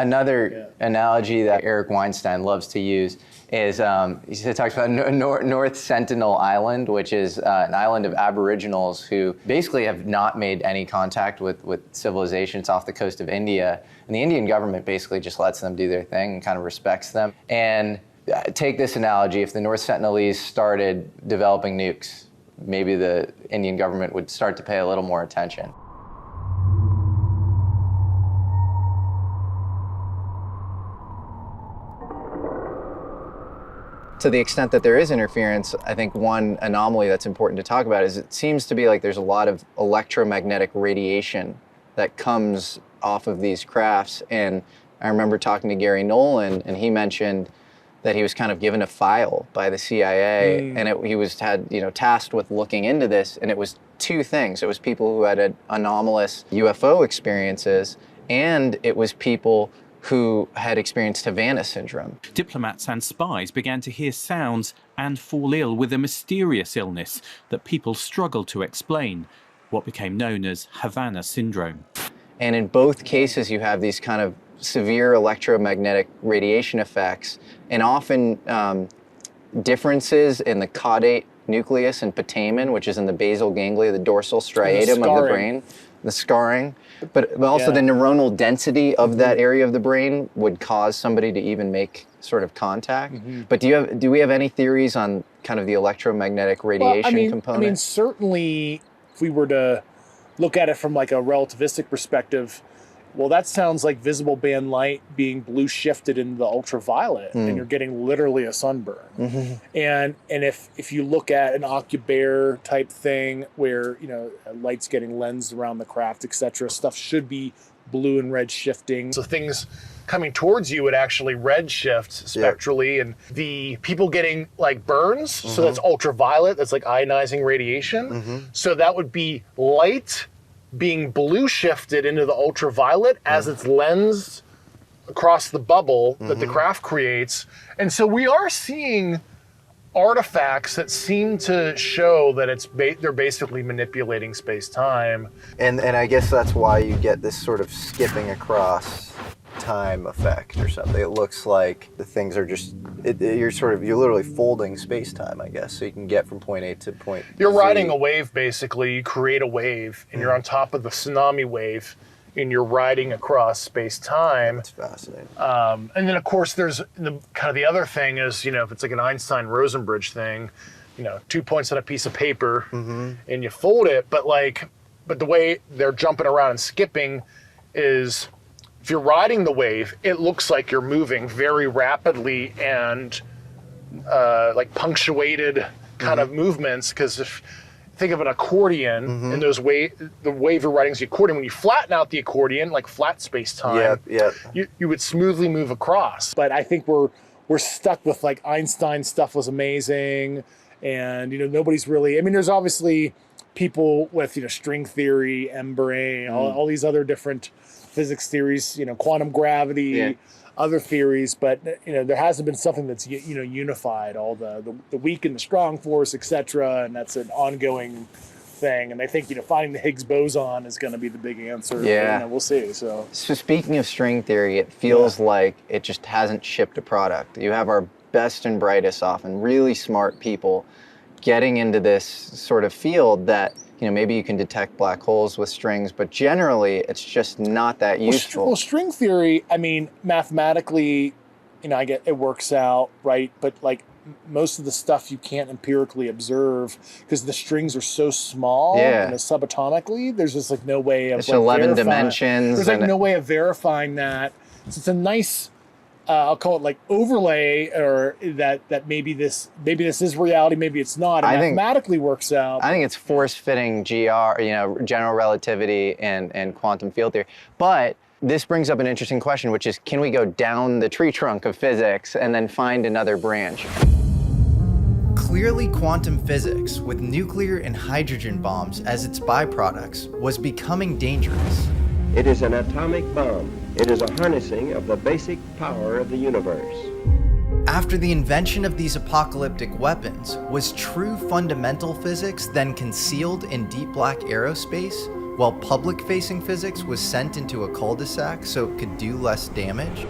Another analogy that Eric Weinstein loves to use is he talks about North Sentinel Island, which is an island of Aboriginals who basically have not made any contact with civilization. It's off the coast of India. And the Indian government basically just lets them do their thing and kind of respects them. And take this analogy, if the North Sentinelese started developing nukes, maybe the Indian government would start to pay a little more attention. To the extent that there is interference, I think one anomaly that's important to talk about is it seems to be like there's a lot of electromagnetic radiation that comes off of these crafts. And I remember talking to Gary Nolan, and he mentioned that he was kind of given a file by the CIA, and he was tasked with looking into this, and it was two things. It was people who had anomalous UFO experiences, and it was people who had experienced Havana syndrome. Diplomats and spies began to hear sounds and fall ill with a mysterious illness that people struggled to explain, what became known as Havana syndrome. And in both cases, you have these kind of severe electromagnetic radiation effects, and often differences in the caudate nucleus and putamen, which is in the basal ganglia, the dorsal striatum of the brain, the scarring. But also the neuronal density of that area of the brain would cause somebody to even make sort of contact. But do we have any theories on kind of the electromagnetic radiation component? I mean, certainly if we were to look at it from like a relativistic perspective, well, that sounds like visible band light being blue shifted into the ultraviolet, and you're getting literally a sunburn. And if you look at an Occubear type thing where light's getting lensed around the craft, etc., stuff should be blue and red shifting. So things coming towards you would actually red shift spectrally, and the people getting like burns. So that's ultraviolet. That's like ionizing radiation. So that would be light being blue shifted into the ultraviolet as it's lensed across the bubble that the craft creates. And so we are seeing artifacts that seem to show that they're basically manipulating space-time. And I guess that's why you get this sort of skipping across time effect or something. It looks like the things are just, you're literally folding space-time, I guess, so you can get from point A to point Z. You're riding a wave, basically. You create a wave, and you're on top of the tsunami wave, and you're riding across space-time. That's fascinating. And then, of course, there's the other thing is, if it's like an Einstein-Rosenbridge thing, 2 points on a piece of paper, and you fold it, but the way they're jumping around and skipping is, if you're riding the wave, it looks like you're moving very rapidly and like punctuated kind of movements. Because if think of an accordion and the wave you're riding is the accordion. When you flatten out the accordion, like flat space-time, you would smoothly move across. But I think we're stuck with like Einstein stuff was amazing, and nobody's really. I mean, there's obviously people with string theory, M-brain, all these other different physics theories, quantum gravity, other theories, but there hasn't been something that's unified all the weak and the strong force, etc. And that's an ongoing thing. And I think finding the Higgs boson is going to be the big answer. Yeah, we'll see. So speaking of string theory, it feels like it just hasn't shipped a product. You have our best and brightest, often really smart people, getting into this sort of field that. Maybe you can detect black holes with strings, but generally it's just not that useful. Well, string theory, I mean, mathematically, I get it works out, right? But like most of the stuff you can't empirically observe because the strings are so small and subatomically, there's just like no way of it's 11 dimensions. There's like no way of verifying that. So it's a nice I'll call it like overlay, or that maybe this is reality, maybe it's not. It mathematically works out. I think it's force fitting general relativity and quantum field theory. But this brings up an interesting question, which is, can we go down the tree trunk of physics and then find another branch? Clearly, quantum physics, with nuclear and hydrogen bombs as its byproducts, was becoming dangerous. It is an atomic bomb. It is a harnessing of the basic power of the universe. After the invention of these apocalyptic weapons, was true fundamental physics then concealed in deep black aerospace? while public-facing physics was sent into a cul-de-sac so it could do less damage?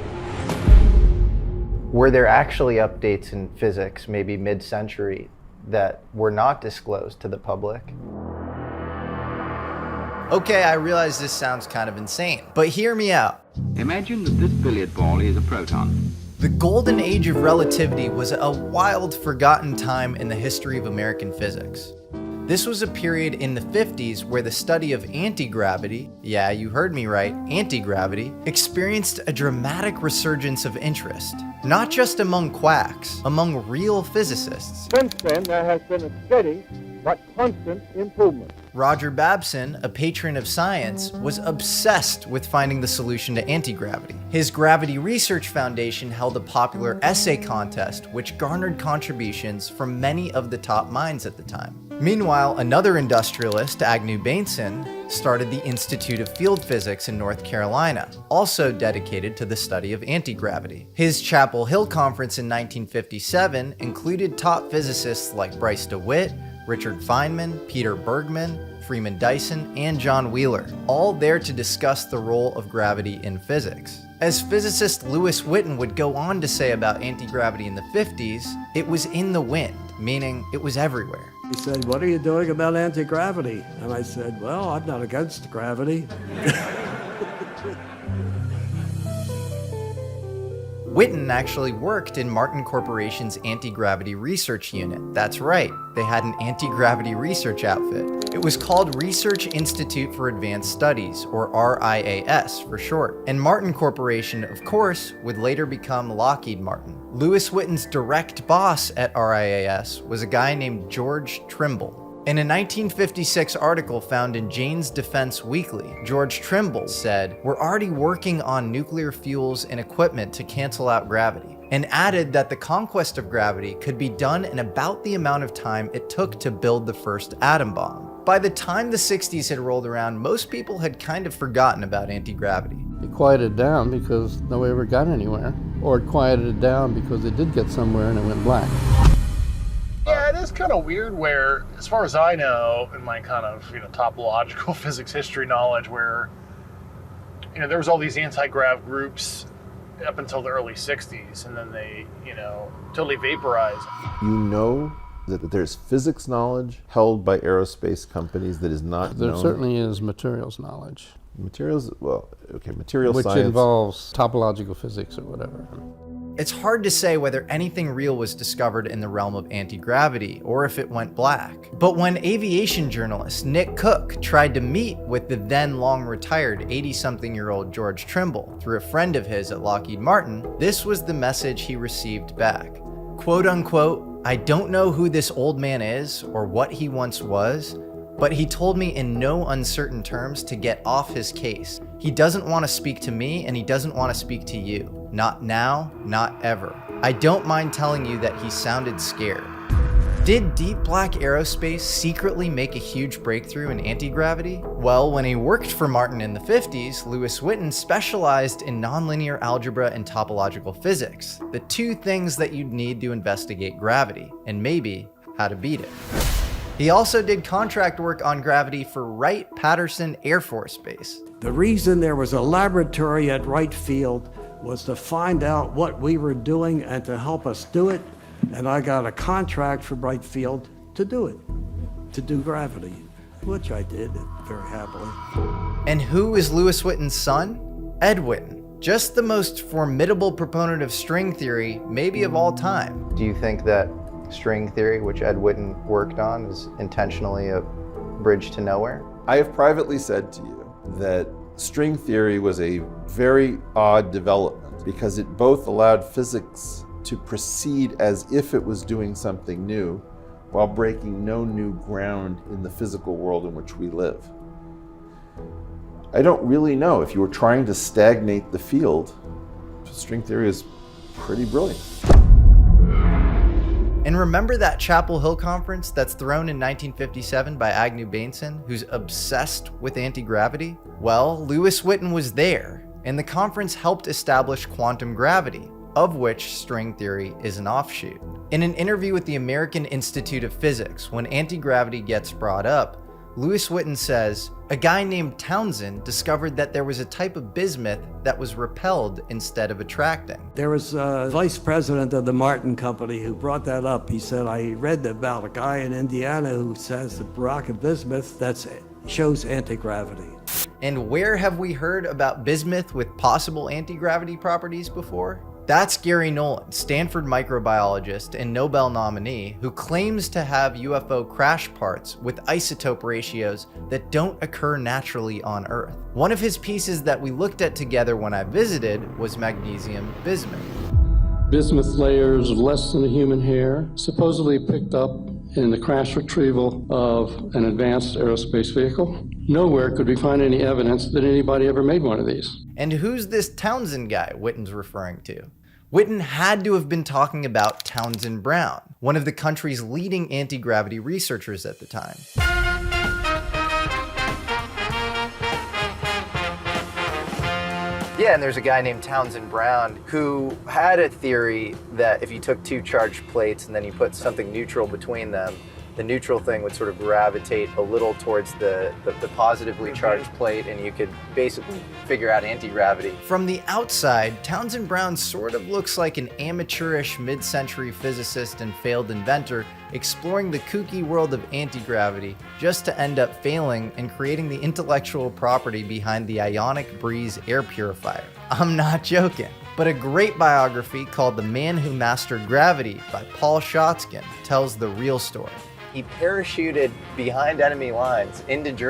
Were there actually updates in physics, maybe mid-century, that were not disclosed to the public? Okay, I realize this sounds kind of insane, but hear me out. Imagine that this billiard ball is a proton. The golden age of relativity was a wild, forgotten time in the history of American physics. This was a period in the 50s where the study of anti-gravity, yeah, you heard me right, anti-gravity, experienced a dramatic resurgence of interest. Not just among quacks, among real physicists. Since then, there has been a steady but constant improvement. Roger Babson, a patron of science, was obsessed with finding the solution to anti-gravity. His Gravity Research Foundation held a popular essay contest which garnered contributions from many of the top minds at the time. Meanwhile, another industrialist, Agnew Bainson, started the Institute of Field Physics in North Carolina, also dedicated to the study of anti-gravity. His Chapel Hill Conference in 1957 included top physicists like Bryce DeWitt, Richard Feynman, Peter Bergman, Freeman Dyson, and John Wheeler, all there to discuss the role of gravity in physics. As physicist Lewis Witten would go on to say about anti-gravity in the 50s, it was in the wind, meaning it was everywhere. He said, "What are you doing about anti-gravity?" And I said, "Well, I'm not against gravity." Witten actually worked in Martin Corporation's anti-gravity research unit. That's right, they had an anti-gravity research outfit. It was called Research Institute for Advanced Studies, or RIAS for short. And Martin Corporation, of course, would later become Lockheed Martin. Lewis Witten's direct boss at RIAS was a guy named George Trimble. In a 1956 article found in Jane's Defense Weekly, George Trimble said, "We're already working on nuclear fuels and equipment to cancel out gravity," and added that the conquest of gravity could be done in about the amount of time it took to build the first atom bomb. By the time the 60s had rolled around, most people had kind of forgotten about anti-gravity. It quieted down because nobody ever got anywhere, or it quieted down because it did get somewhere and it went black. Yeah, it is kind of weird where, as far as I know, in my kind of, topological physics history knowledge, where, there was all these anti-grav groups up until the early 60s, and then they, totally vaporized. You know that there's physics knowledge held by aerospace companies that is not There known. certainly is materials knowledge. Materials, material which science. involves topological physics or whatever. It's hard to say whether anything real was discovered in the realm of anti-gravity or if it went black. But when aviation journalist Nick Cook tried to meet with the then long-retired 80-something-year-old George Trimble through a friend of his at Lockheed Martin, this was the message he received back. Quote unquote, "I don't know who this old man is or what he once was, but he told me in no uncertain terms to get off his case. He doesn't want to speak to me and he doesn't want to speak to you. Not now, not ever. I don't mind telling you that he sounded scared." Did Deep Black Aerospace secretly make a huge breakthrough in anti-gravity? Well, when he worked for Martin in the 50s, Lewis Witten specialized in nonlinear algebra and topological physics, the two things that you'd need to investigate gravity, and maybe how to beat it. He also did contract work on gravity for Wright-Patterson Air Force Base. The reason there was a laboratory at Wright Field was to find out what we were doing and to help us do it. And I got a contract from Wright Field to do it, to do gravity, which I did very happily. And who is Lewis Witten's son? Ed Witten, just the most formidable proponent of string theory, maybe of all time. Do you think that string theory, which Ed Witten worked on, is intentionally a bridge to nowhere? I have privately said to you that string theory was a very odd development because it both allowed physics to proceed as if it was doing something new while breaking no new ground in the physical world in which we live. I don't really know. If you were trying to stagnate the field, string theory is pretty brilliant. And remember that Chapel Hill conference that's thrown in 1957 by Agnew Bainson, who's obsessed with anti-gravity? Well, Lewis Witten was there, and the conference helped establish quantum gravity, of which string theory is an offshoot. In an interview with the American Institute of Physics, when anti-gravity gets brought up, Lewis Witten says, A guy named Townsend discovered that there was a type of bismuth that was repelled instead of attracting. There was a vice president of the Martin Company who brought that up. He said, I read about a guy in Indiana who says the rock of bismuth that shows anti-gravity. And where have we heard about bismuth with possible anti-gravity properties before? That's Gary Nolan, Stanford microbiologist and Nobel nominee, who claims to have UFO crash parts with isotope ratios that don't occur naturally on Earth. One of his pieces that we looked at together when I visited was magnesium bismuth. Bismuth layers less than a human hair, supposedly picked up in the crash retrieval of an advanced aerospace vehicle. Nowhere could we find any evidence that anybody ever made one of these. And who's this Townsend guy Witten's referring to? Witten had to have been talking about Townsend Brown, one of the country's leading anti-gravity researchers at the time. Yeah, and there's a guy named Townsend Brown who had a theory that if you took two charged plates and then you put something neutral between them, the neutral thing would sort of gravitate a little towards the positively charged plate, and you could basically figure out anti-gravity. From the outside, Townsend Brown sort of looks like an amateurish mid-century physicist and failed inventor exploring the kooky world of anti-gravity just to end up failing and creating the intellectual property behind the Ionic Breeze air purifier. I'm not joking. But a great biography called The Man Who Mastered Gravity by Paul Schotzkin tells the real story. He parachuted behind enemy lines into Germany